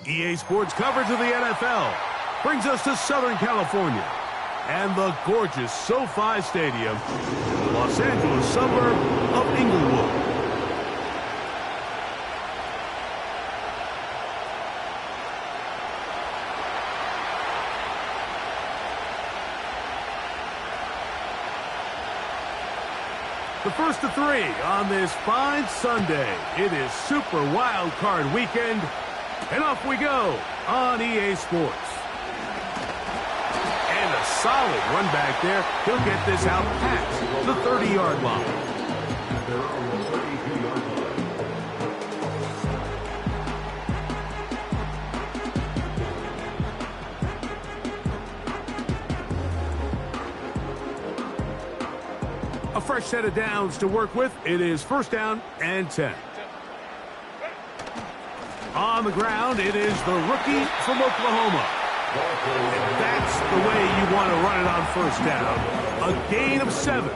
EA Sports coverage of the NFL brings us to Southern California and the gorgeous SoFi Stadium in the Los Angeles suburb of Inglewood. The first of three on this fine Sunday. It is Super Wild Card Weekend, and off we go on EA Sports. And a solid run back there. He'll get this out past the 30-yard line. A fresh set of downs to work with. It is first down and 10. On the ground, it is the rookie from Oklahoma. And that's the way you want to run it on first down. A gain of 7.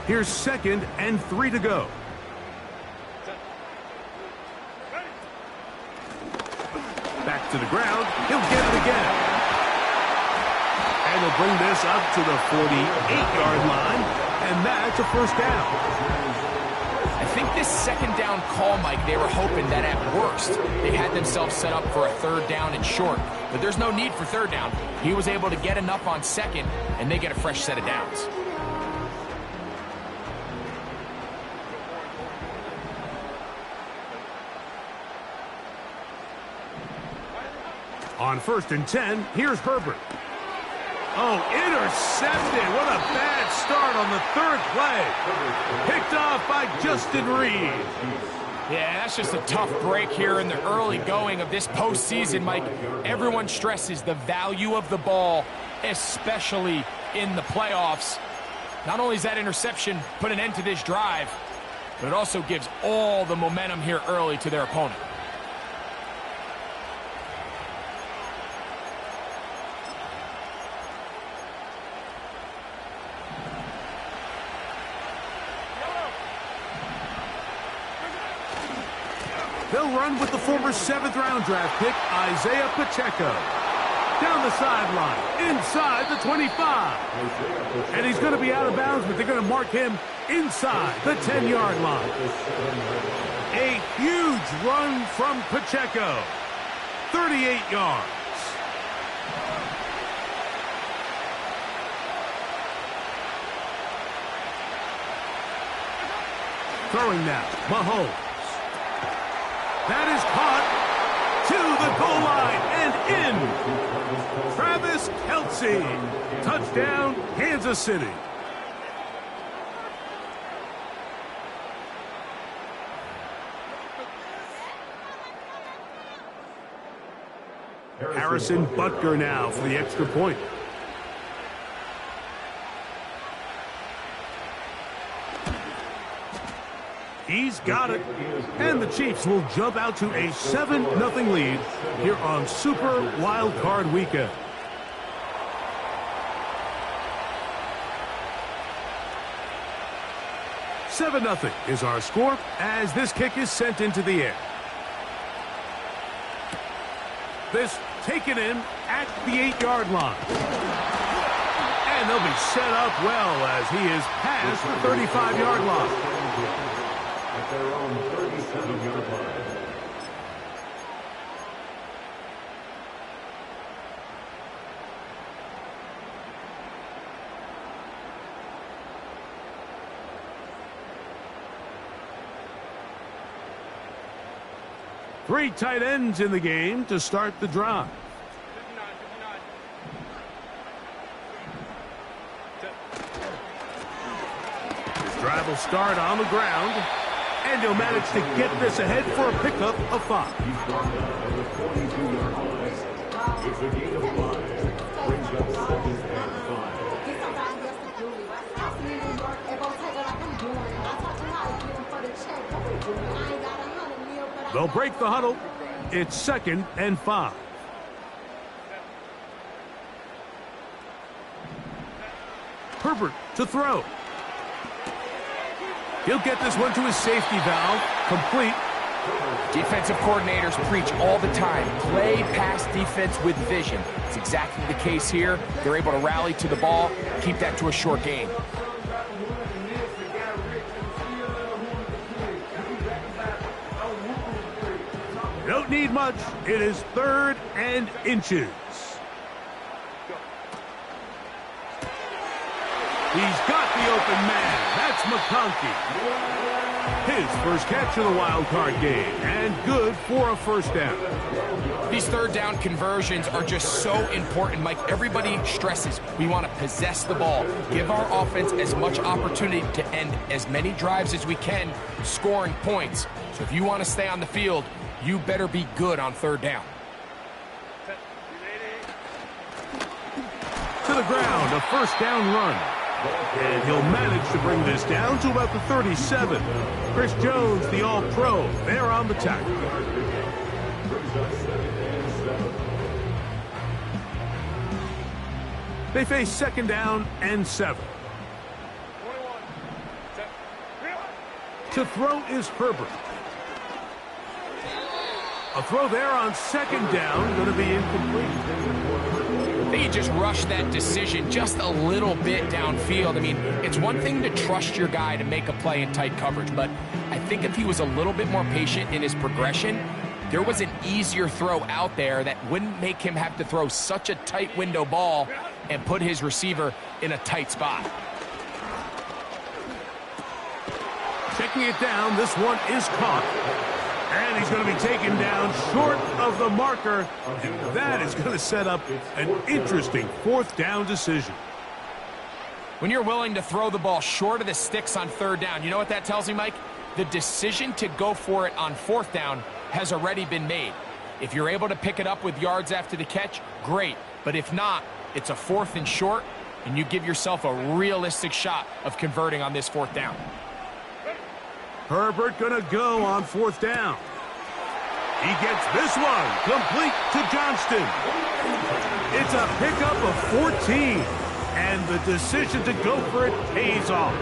Here's 2nd and 3 to go. Back to the ground. He'll get it again. And he'll bring this up to the 48-yard line. And that's a first down. I think this second down call, Mike, they were hoping that at worst they had themselves set up for a third down and short. But there's no need for third down. He was able to get enough on second, and they get a fresh set of downs. On 1st and 10, here's Herbert. Oh, intercepted. What a bad start on the 3rd play. Picked off by Justin Reed. Yeah, that's just a tough break here in the early going of this postseason, Mike. Everyone stresses the value of the ball, especially in the playoffs. Not only does that interception put an end to this drive, but it also gives all the momentum here early to their opponent. They'll run with the former 7th-round draft pick, Isaiah Pacheco. Down the sideline, inside the 25. And he's going to be out of bounds, but they're going to mark him inside the 10-yard line. A huge run from Pacheco. 38 yards. Throwing now, Mahomes. That is caught to the goal line and in. Travis Kelce. Touchdown, Kansas City. Harrison Butker now for the extra point. He's got it. And the Chiefs will jump out to a 7-0 lead here on Super Wild Card Weekend. $7-0 is our score as this kick is sent into the air. This taken in at the 8-yard line. And they'll be set up well as he is past the 35-yard line. At their own 37-yard line. Three tight ends in the game to start the drive. This drive will start on the ground. And he'll manage to get this ahead for a pickup of 5. It's a gain of 5. Brings up 2nd and 5. They'll break the huddle. It's 2nd and 5. Herbert to throw. He'll get this one to his safety valve. Complete. Defensive coordinators preach all the time, play pass defense with vision. It's exactly the case here. They're able to rally to the ball, keep that to a short gain. Don't need much. It is 3rd and inches. He's got the open man. That's McConkey. His first catch of the wild card game, and good for a first down. These third down conversions are just so important, Mike. Everybody stresses we want to possess the ball, give our offense as much opportunity to end as many drives as we can, scoring points. So if you want to stay on the field, you better be good on third down. To the ground, a first down run. And he'll manage to bring this down to about the 37. Chris Jones, the All-Pro, there on the tackle. They face 2nd down and 7. To throw is Herbert. A throw there on 2nd down, going to be incomplete. I think he just rushed that decision just a little bit downfield. I mean, it's one thing to trust your guy to make a play in tight coverage, but I think if he was a little bit more patient in his progression, there was an easier throw out there that wouldn't make him have to throw such a tight window ball and put his receiver in a tight spot. Checking it down, this one is caught. And he's going to be taken down short of the marker. And that is going to set up an interesting 4th down decision. When you're willing to throw the ball short of the sticks on 3rd down, you know what that tells me, Mike? The decision to go for it on 4th down has already been made. If you're able to pick it up with yards after the catch, great. But if not, it's a 4th and short, and you give yourself a realistic shot of converting on this 4th down. Herbert going to go on 4th down. He gets this one complete to Johnston. It's a pickup of 14, and the decision to go for it pays off.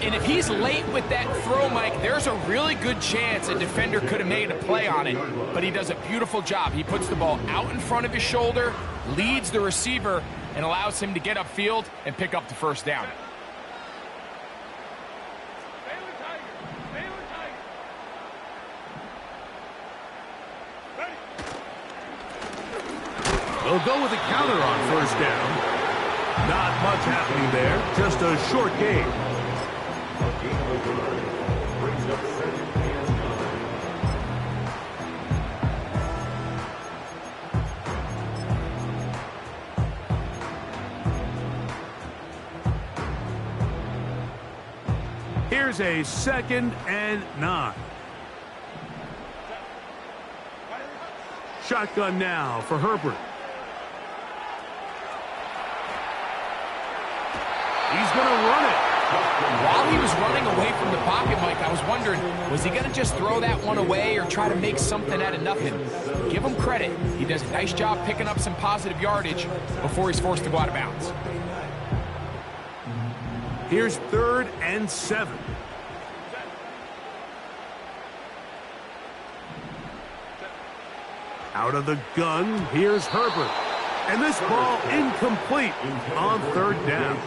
And if he's late with that throw, Mike, there's a really good chance a defender could have made a play on it, but he does a beautiful job. He puts the ball out in front of his shoulder, leads the receiver, and allows him to get upfield and pick up the first down. They'll go with a counter on 1st down. Not much happening there, just a short gain. Here's a 2nd and 9. Shotgun now for Herbert. He's going to run it. While he was running away from the pocket, Mike, I was wondering, was he going to just throw that one away or try to make something out of nothing? Give him credit. He does a nice job picking up some positive yardage before he's forced to go out of bounds. Here's 3rd and 7. Out of the gun, here's Herbert. And this ball incomplete on 3rd down.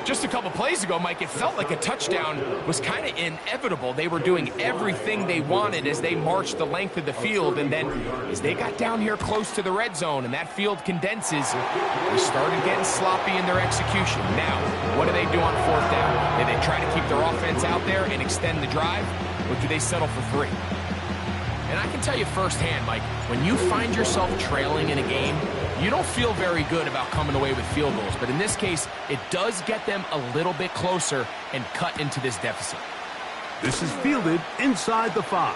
Just a couple plays ago, Mike, it felt like a touchdown was kind of inevitable. They were doing everything they wanted as they marched the length of the field, and then as they got down here close to the red zone and that field condenses, they started getting sloppy in their execution. Now, what do they do on 4th down? Do they try to keep their offense out there and extend the drive, or do they settle for 3? And I can tell you firsthand, Mike, when you find yourself trailing in a game, you don't feel very good about coming away with field goals. But in this case, it does get them a little bit closer and cut into this deficit. This is fielded inside the 5.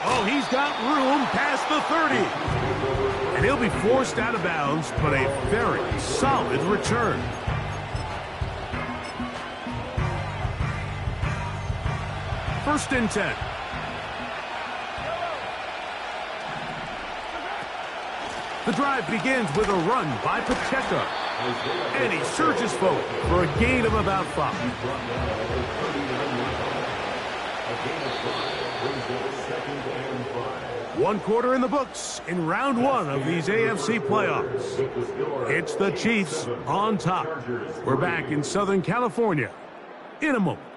Oh, he's got room past the 30. And he'll be forced out of bounds, but a very solid return. First and 10. The drive begins with a run by Pacheco. And he surges forward for a gain of about 5. One quarter in the books in round 1 of these AFC playoffs. It's the Chiefs on top. We're back in Southern California in a moment.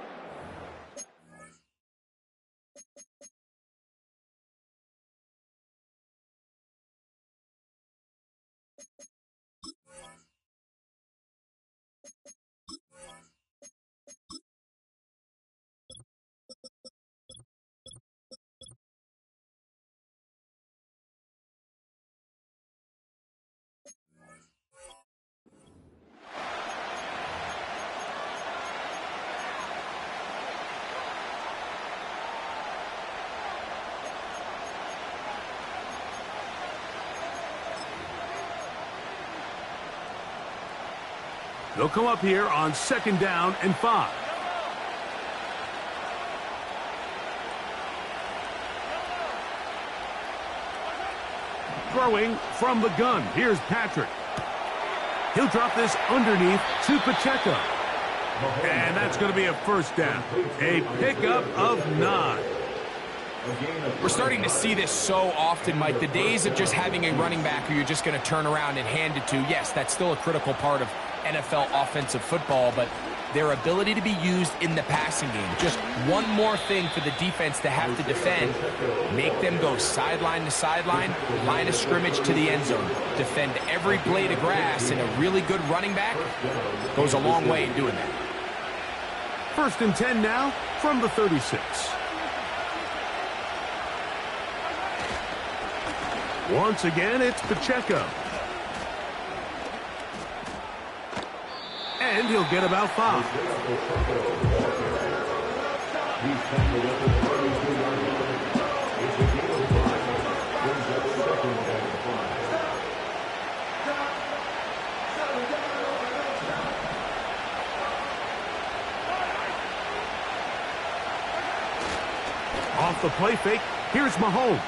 They'll come up here on 2nd down and 5. Throwing from the gun. Here's Patrick. He'll drop this underneath to Pacheco. And that's going to be a 1st down. A pickup of 9. We're starting to see this so often, Mike. The days of just having a running back who you're just going to turn around and hand it to, yes, that's still a critical part of NFL offensive football, but their ability to be used in the passing game. Just one more thing for the defense to have to defend. Make them go sideline to sideline, line of scrimmage to the end zone. Defend every blade of grass, and a really good running back goes a long way in doing that. 1st and 10 now from the 36. Once again, it's Pacheco. And he'll get about 5. Off the play fake, here's Mahomes.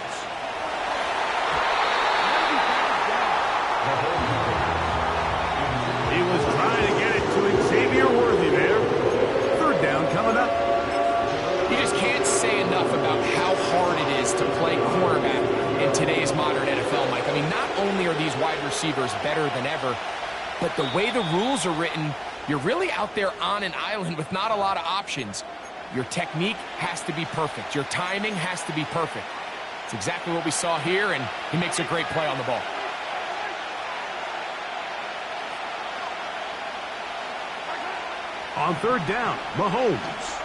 He was trying to get it to Xavier Worthy there. 3rd down coming up. You just can't say enough about how hard it is to play cornerback in today's modern NFL, Mike. I mean, not only are these wide receivers better than ever, but the way the rules are written, you're really out there on an island with not a lot of options. Your technique has to be perfect. Your timing has to be perfect. It's exactly what we saw here, and he makes a great play on the ball. On 3rd down, Mahomes.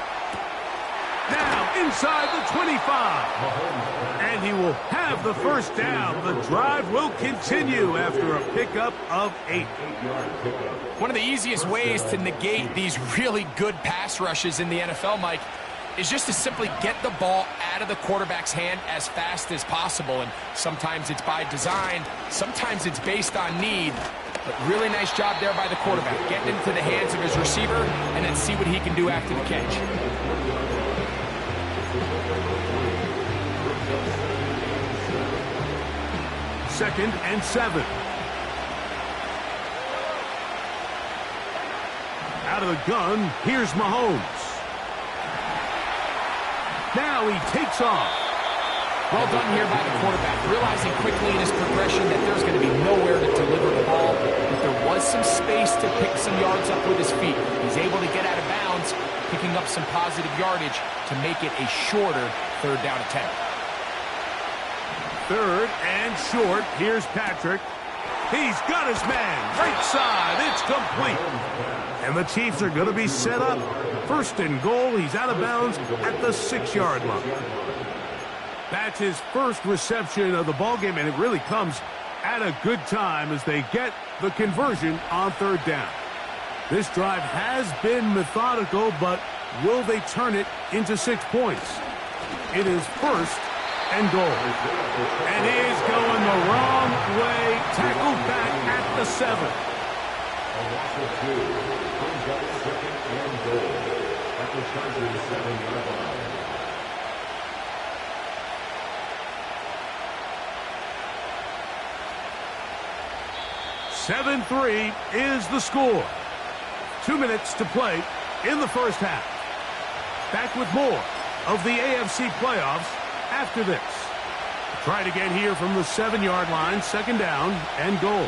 Now inside the 25. And he will have the 1st down. The drive will continue after a pickup of 8. One of the easiest ways to negate these really good pass rushes in the NFL, Mike, is just to simply get the ball out of the quarterback's hand as fast as possible. And sometimes it's by design, sometimes it's based on need. But really nice job there by the quarterback, getting into the hands of his receiver, and then see what he can do after the catch. Second and 7. Out of the gun, here's Mahomes. Now he takes off. Well done here by the quarterback, realizing quickly in his progression that there's going to be nowhere to deliver the ball, but there was some space to pick some yards up with his feet. He's able to get out of bounds, picking up some positive yardage to make it a shorter 3rd down attempt. 3rd and short. Here's Patrick. He's got his man. Right side. It's complete. And the Chiefs are going to be set up. 1st and goal. He's out of bounds at the 6-yard line. That's his 1st reception of the ballgame, and it really comes at a good time as they get the conversion on 3rd down. This drive has been methodical, but will they turn it into 6 points? It is 1st and goal. And he is going the wrong way. Tackled back at the 7. A loss of 2 brings up 2nd and goal at the Chargers 7-yard line. 7-3 is the score. 2 minutes to play in the first half. Back with more of the AFC playoffs after this. Try it again here from the 7-yard line, second down and goal.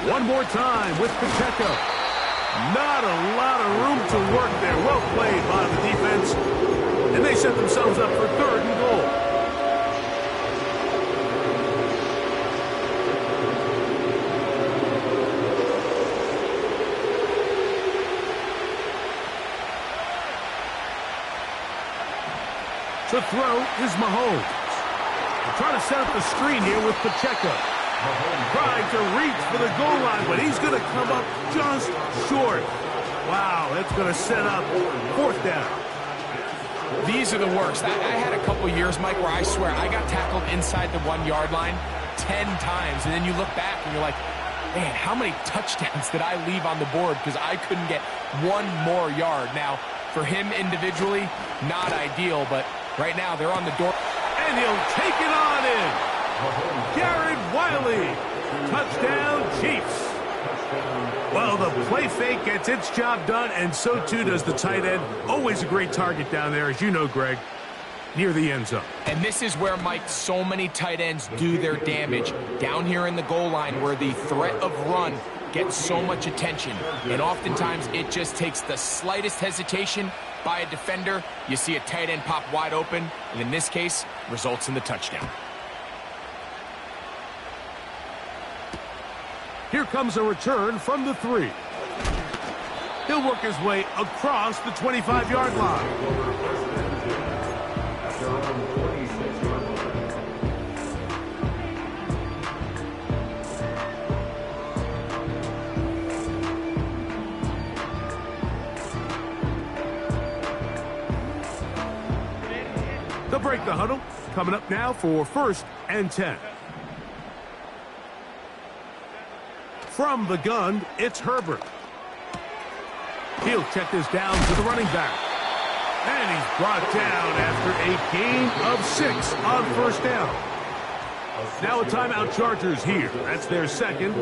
One more time with Pacheco. Not a lot of room to work there. Well played by the defense. And they set themselves up for third and goal. To throw is Mahomes. They're trying to set up the screen here with Pacheco. Trying to reach for the goal line, but he's going to come up just short. Wow, that's going to set up fourth down. These are the worst. I had a couple years, Mike, where I swear I got tackled inside the 1-yard line 10 times, and then you look back and you're like, man, how many touchdowns did I leave on the board because I couldn't get one more yard? Now, for him individually, not ideal, but right now they're on the door. And he'll take it on in. Garrett Wiley, touchdown Chiefs. Well, the play fake gets its job done, and so too does the tight end. Always a great target down there, as you know, Greg, near the end zone. And this is where, Mike, so many tight ends do their damage. Down here in the goal line where the threat of run gets so much attention. And oftentimes it just takes the slightest hesitation by a defender. You see a tight end pop wide open, and in this case, results in the touchdown. Here comes a return from the 3. He'll work his way across the 25-yard line. They'll break the huddle. Coming up now for 1st and 10. From the gun, it's Herbert. He'll check this down to the running back. And he's brought down after a gain of 6 on first down. Now a timeout, Chargers here. That's their second,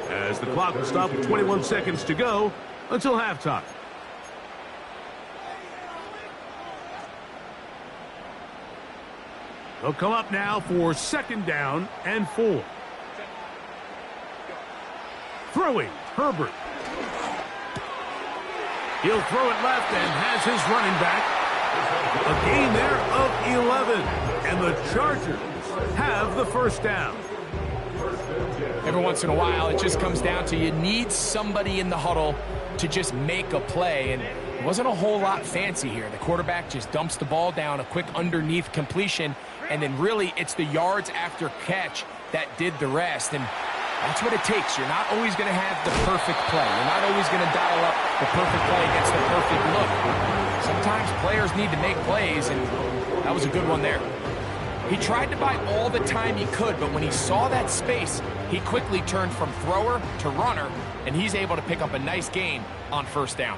as the clock will stop with 21 seconds to go until halftime. They'll come up now for 2nd down and 4. Throwing, Herbert. He'll throw it left and has his running back. A gain there of 11. And the Chargers have the first down. Every once in a while, it just comes down to you need somebody in the huddle to just make a play. And it wasn't a whole lot fancy here. The quarterback just dumps the ball down, a quick underneath completion. And then really, it's the yards after catch that did the rest. And that's what it takes. You're not always going to have the perfect play. You're not always going to dial up the perfect play against the perfect look. Sometimes players need to make plays, and that was a good one there. He tried to buy all the time he could, but when he saw that space, he quickly turned from thrower to runner, and he's able to pick up a nice gain on first down.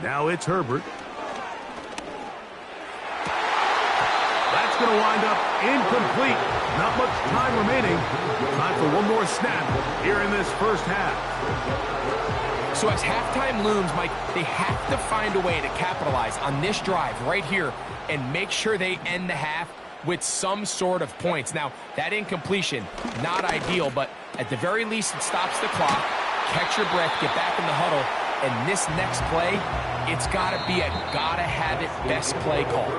Now it's Herbert. That's going to wind up incomplete. Not much time remaining. Time for one more snap here in this first half. So as halftime looms, Mike, they have to find a way to capitalize on this drive right here and make sure they end the half with some sort of points. Now, that incompletion, not ideal, but at the very least it stops the clock. Catch your breath, get back in the huddle, and this next play, it's got to be a gotta-have-it best play call.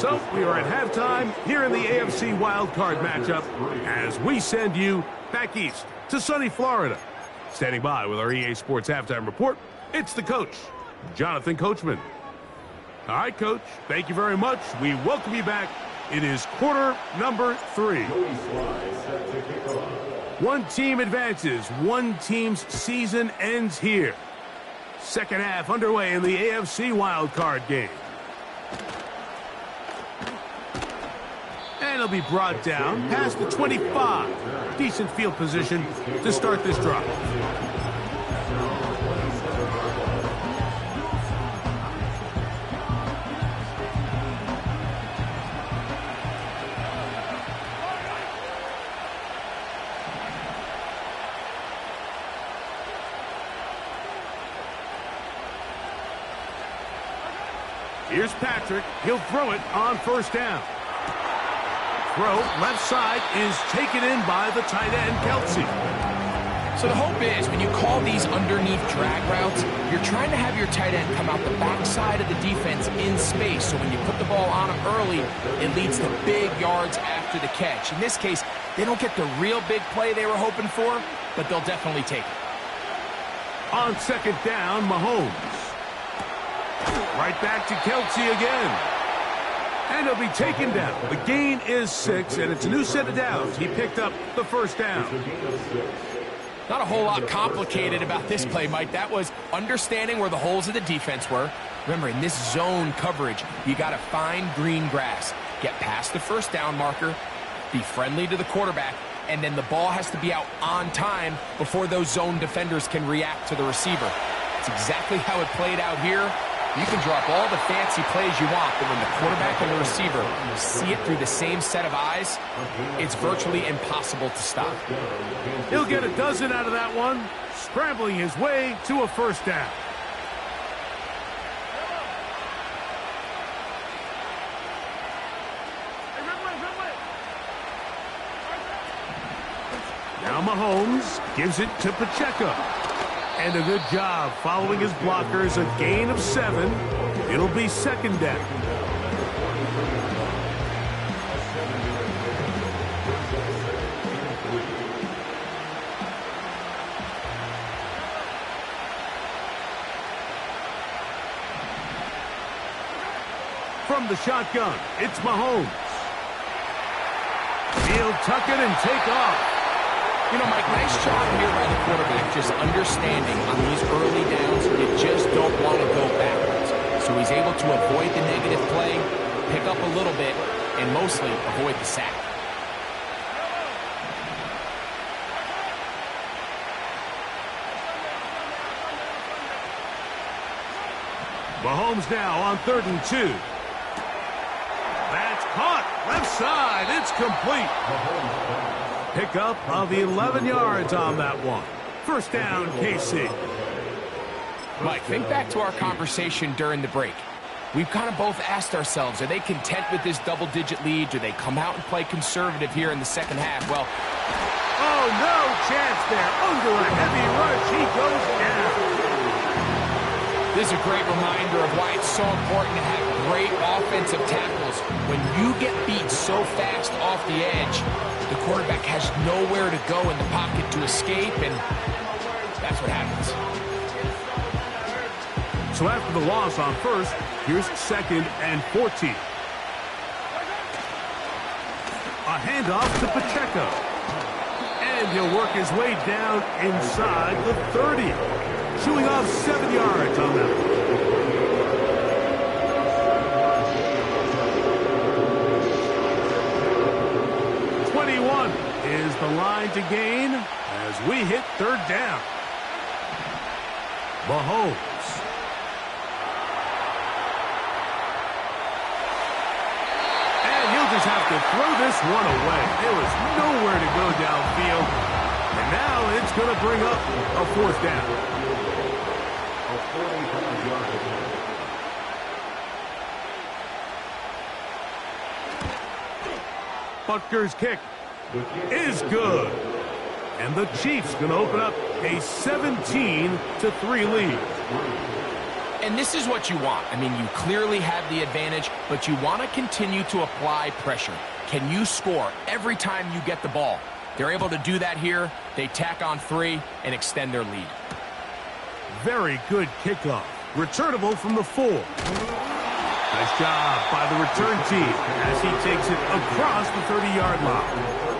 So we are at halftime here in the AFC wildcard matchup as we send you back east to sunny Florida. Standing by with our EA Sports Halftime Report, it's the coach, Jonathan Coachman. All right, Coach, thank you very much. We welcome you back. It is quarter number 3. One team advances. One team's season ends here. Second half underway in the AFC wildcard game. And it'll be brought down past the 25. Decent field position to start this drive. Here's Patrick. He'll throw it on first down. Throw left side is taken in by the tight end, Kelsey. So the hope is when you call these underneath drag routes, you're trying to have your tight end come out the backside of the defense in space. So when you put the ball on him early, it leads to big yards after the catch. In this case, they don't get the real big play they were hoping for, but they'll definitely take it. On second down, Mahomes. Right back to Kelsey again. And he'll be taken down. The gain is 6, and it's a new set of downs. He picked up the first down. Not a whole lot complicated about this play, Mike. That was understanding where the holes of the defense were. Remember, in this zone coverage, you got to find green grass. Get past the first down marker, be friendly to the quarterback, and then the ball has to be out on time before those zone defenders can react to the receiver. It's exactly how it played out here. You can drop all the fancy plays you want, but when the quarterback and the receiver see it through the same set of eyes, it's virtually impossible to stop. He'll get a dozen out of that one, scrambling his way to a first down. Now Mahomes gives it to Pacheco. And a good job following his blockers, a gain of 7. It'll be second down. From the shotgun, it's Mahomes. He'll tuck it and take off. You know, Mike, nice job here by the quarterback, just understanding on these early downs, you just don't want to go backwards. So he's able to avoid the negative play, pick up a little bit, and mostly avoid the sack. Mahomes now on 3rd and 2. That's caught. Left side. It's complete. Pickup of 11 yards on that one. First down, KC. Mike, think back to our conversation during the break. We've kind of both asked ourselves, are they content with this double-digit lead? Do they come out and play conservative here in the second half? Well, oh, no chance there. Under a heavy rush, he goes down. this is a great reminder of why it's so important to have great offensive tackles. When you get beat so fast off the edge, the quarterback has nowhere to go in the pocket to escape, and that's what happens. So after the loss on first, here's 2nd and 14. A handoff to Pacheco. And he'll work his way down inside the 30. Chewing off 7 yards on that one. Is the line to gain as we hit 3rd down. Mahomes. And he'll just have to throw this one away. There was nowhere to go downfield. And now it's going to bring up a 4th down. Butker's kick is good. And the Chiefs going to open up a 17-3 lead. And this is what you want. I mean, you clearly have the advantage, but you want to continue to apply pressure. Can you score every time you get the ball? They're able to do that here. They tack on 3 and extend their lead. Very good kickoff. Returnable from the 4. Nice job by the return team as he takes it across the 30-yard line.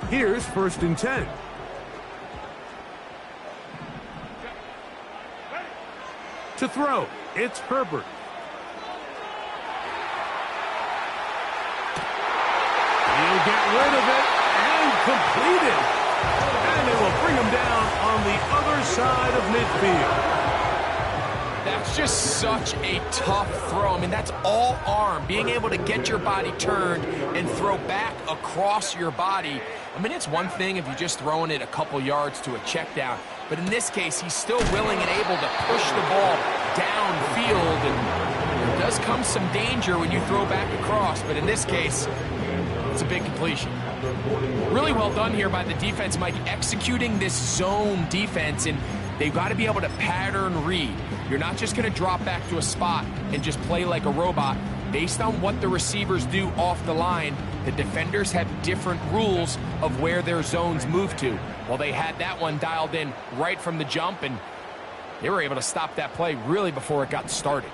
Here's 1st and 10. To throw, it's Herbert. He'll get rid of it and complete it. And they will bring him down on the other side of midfield. That's just such a tough throw. I mean, that's all arm. Being able to get your body turned and throw back across your body. I mean, it's one thing if you're just throwing it a couple yards to a check down. But in this case, he's still willing and able to push the ball downfield. And there does come some danger when you throw back across. But in this case, it's a big completion. Really well done here by the defense, Mike, executing this zone defense. And they've got to be able to pattern read. You're not just going to drop back to a spot and just play like a robot. Based on what the receivers do off the line, the defenders have different rules of where their zones move to. Well, they had that one dialed in right from the jump, and they were able to stop that play really before it got started.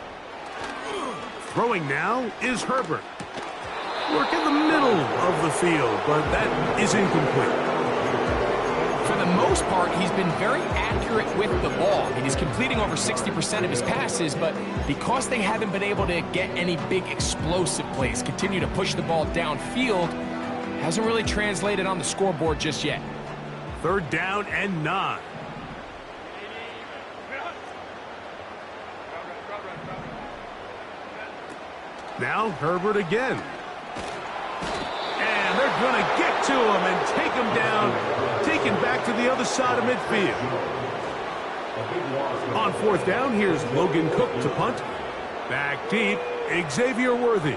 Throwing now is Herbert. Work in the middle of the field, but that is incomplete. For the most part, he's been very accurate with the ball. I mean, he's completing over 60% of his passes, but because they haven't been able to get any big explosive plays, continue to push the ball downfield, hasn't really translated on the scoreboard just yet. 3rd down and 9. Now Herbert again. And they're going to get to him and take him down, taken back to the other side of midfield. On 4th down, here's Logan Cook to punt. Back deep, Xavier Worthy.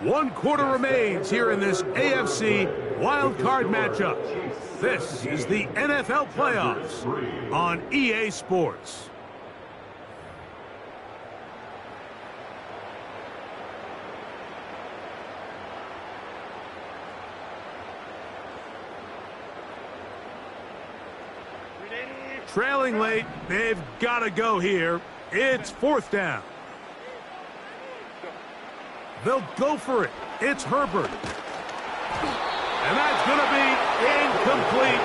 1 quarter remains here in this AFC wildcard matchup. This is the NFL playoffs on EA Sports. Trailing late, they've got to go here. It's 4th down. They'll go for it. It's Herbert. And that's going to be incomplete.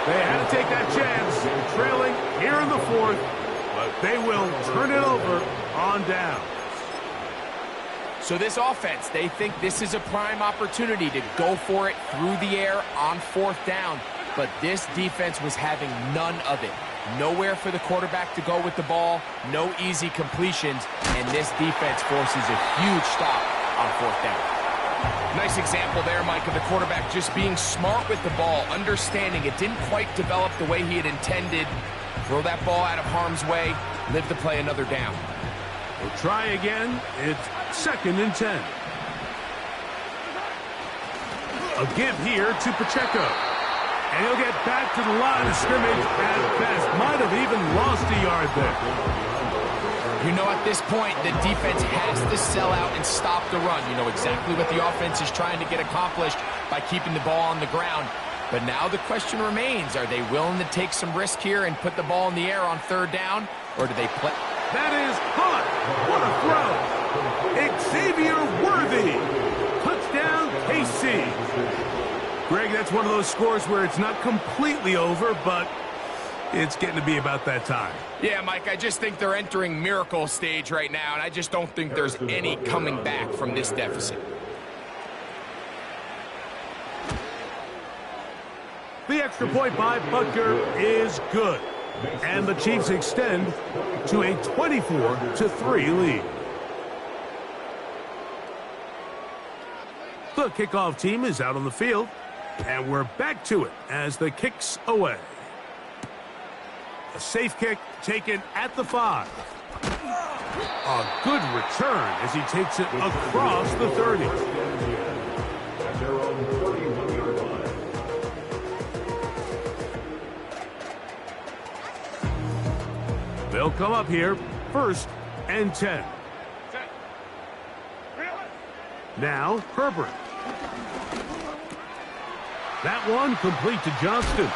They had to take that chance. Trailing here in the 4th, but they will turn it over on down. So this offense, they think this is a prime opportunity to go for it through the air on 4th down. But this defense was having none of it. Nowhere for the quarterback to go with the ball, no easy completions, and this defense forces a huge stop on 4th down. Nice example there, Mike, of the quarterback just being smart with the ball, understanding it didn't quite develop the way he had intended. Throw that ball out of harm's way, live to play another down. We'll try again. It's 2nd and 10. A give here to Pacheco. And he'll get back to the line of scrimmage at best. Might have even lost a yard there. You know, at this point, the defense has to sell out and stop the run. You know exactly what the offense is trying to get accomplished by keeping the ball on the ground. But now the question remains, are they willing to take some risk here and put the ball in the air on 3rd down? Or do they play? That is caught. What a throw. Xavier Worthy. Touchdown, KC. Greg, that's one of those scores where it's not completely over, but it's getting to be about that time. Yeah, Mike, I just think they're entering miracle stage right now, and I just don't think there's any coming back from this deficit. The extra point by Butker is good, and the Chiefs extend to a 24-3 lead. The kickoff team is out on the field. And we're back to it as the kick's away. A safe kick taken at the 5. A good return as he takes it across the 30. They'll come up here, 1st and 10. Now Herbert. That one complete to Johnston.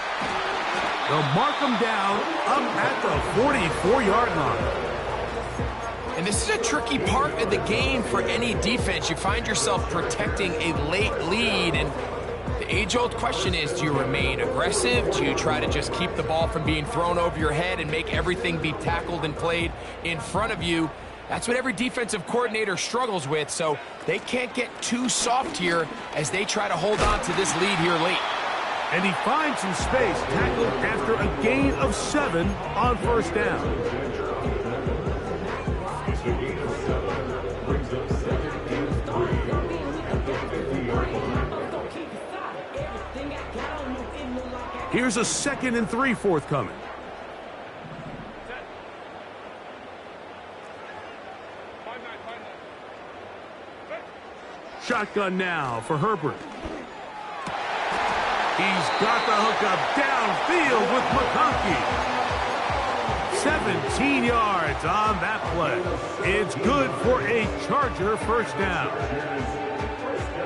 They'll mark him down up at the 44-yard line. And this is a tricky part of the game for any defense. You find yourself protecting a late lead, and the age-old question is, do you remain aggressive? Do you try to just keep the ball from being thrown over your head and make everything be tackled and played in front of you? That's what every defensive coordinator struggles with, so they can't get too soft here as they try to hold on to this lead here late. And he finds some space, tackled after a gain of 7 on first down. The gain of 7 brings up 2nd and 3 at the 50-yard line. Here's a 2nd and 3 forthcoming. Shotgun now for Herbert. He's got the hookup downfield with McConkey. 17 yards on that play. It's good for a Charger first down.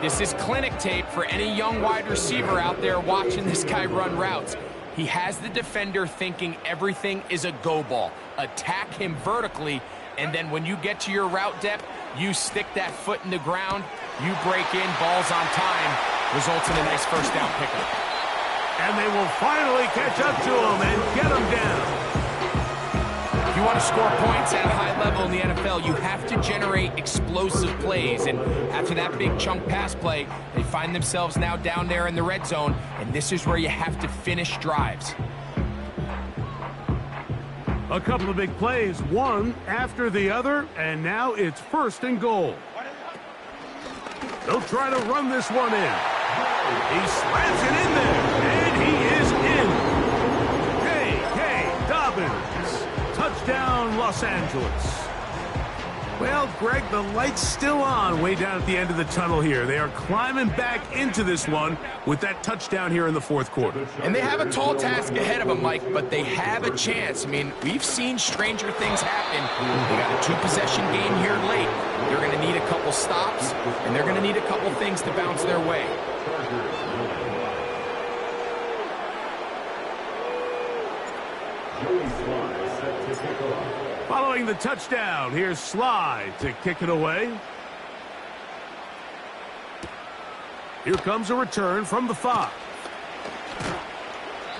This is clinic tape for any young wide receiver out there watching this guy run routes. He has the defender thinking everything is a go ball. Attack him vertically, and then when you get to your route depth, you stick that foot in the ground, you break in, balls on time, results in a nice first down pickup. And they will finally catch up to him and get him down. If you want to score points at a high level in the NFL, you have to generate explosive plays. And after that big chunk pass play, they find themselves now down there in the red zone, and this is where you have to finish drives. A couple of big plays, one after the other, and now it's 1st and goal. They'll try to run this one in. He slams it in there, and he is in. J.K. Dobbins. Touchdown, Los Angeles. Well, Greg, the light's still on way down at the end of the tunnel here. They are climbing back into this one with that touchdown here in the 4th quarter. And they have a tall task ahead of them, Mike, but they have a chance. I mean, we've seen stranger things happen. They got a 2-possession game here late. They're going to need a couple stops, and they're going to need a couple things to bounce their way. Following the touchdown, here's Sly to kick it away. Here comes a return from the 5.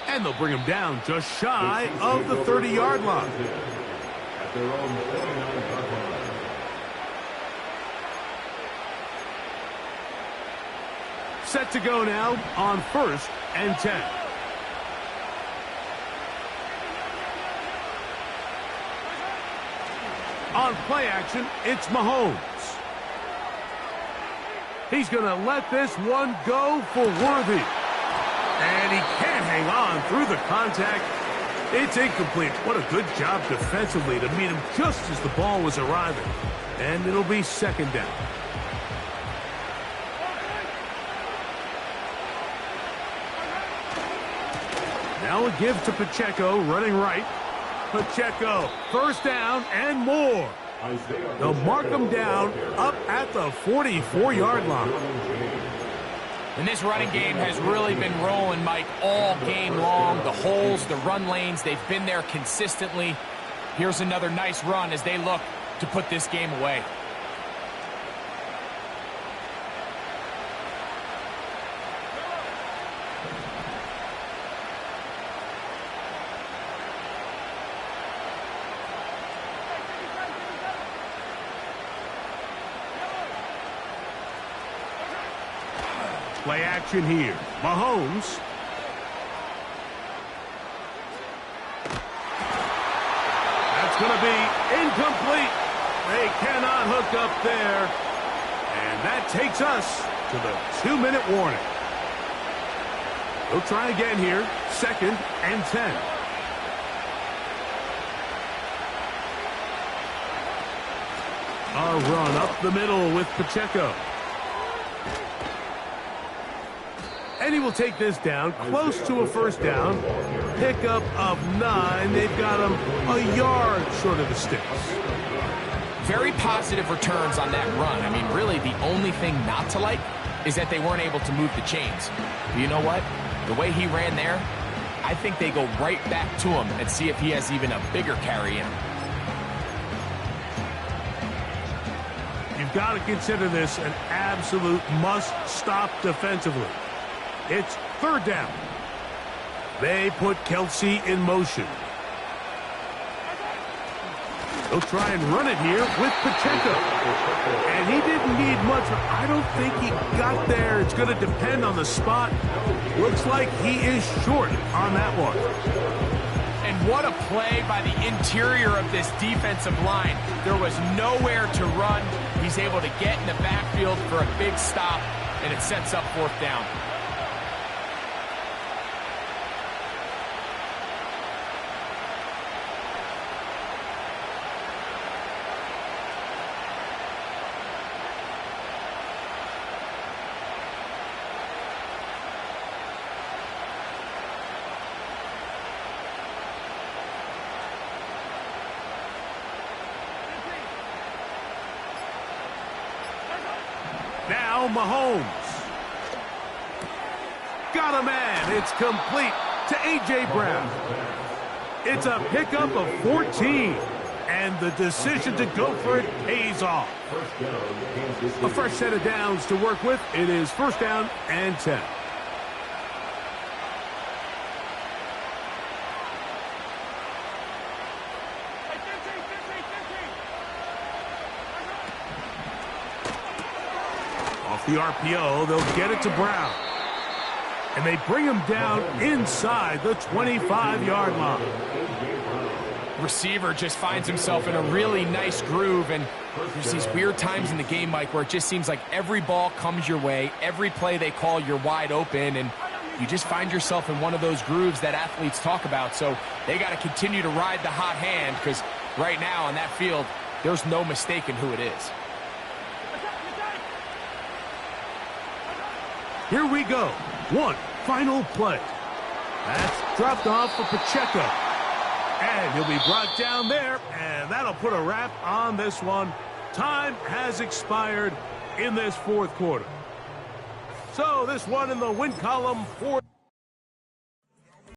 And they'll bring him down just shy of the 30-yard line. At their own 49-yard line. Set to go now on 1st and 10. On play action, it's Mahomes. He's going to let this one go for Worthy. And he can't hang on through the contact. It's incomplete. What a good job defensively to meet him just as the ball was arriving. And it'll be 2nd down. Now a give to Pacheco, running right. Pacheco, 1st down and more. They'll mark him down up at the 44-yard line. And this running game has really been rolling, Mike, all game long. The holes, the run lanes, they've been there consistently. Here's another nice run as they look to put this game away. Play action here. Mahomes. That's going to be incomplete. They cannot hook up there. And that takes us to the 2-minute warning. They'll try again here. 2nd and 10. A run up the middle with Pacheco. And he will take this down close to a 1st down. Pickup of 9. They've got him a yard short of the sticks. Very positive returns on that run. I mean, really, the only thing not to like is that they weren't able to move the chains. But you know what? The way he ran there, I think they go right back to him and see if he has even a bigger carry in him. You've got to consider this an absolute must-stop defensively. It's 3rd down. They put Kelsey in motion. He'll try and run it here with Pacheco. And he didn't need much. I don't think he got there. It's going to depend on the spot. Looks like he is short on that one. And what a play by the interior of this defensive line. There was nowhere to run. He's able to get in the backfield for a big stop, and it sets up 4th down. Now Mahomes. Got a man. It's complete to A.J. Brown. It's a pickup of 14. And the decision to go for it pays off. A fresh set of downs to work with. It is 1st down and 10. Off the RPO, they'll get it to Brown. And they bring him down inside the 25-yard line. Receiver just finds himself in a really nice groove, and there's these weird times in the game, Mike, where it just seems like every ball comes your way, every play they call, you're wide open, and you just find yourself in one of those grooves that athletes talk about. So they got to continue to ride the hot hand, because right now on that field, there's no mistaking who it is. Here we go. One final play. That's dropped off for Pacheco. And he'll be brought down there, and that'll put a wrap on this one. Time has expired in this 4th quarter. So this one in the win column for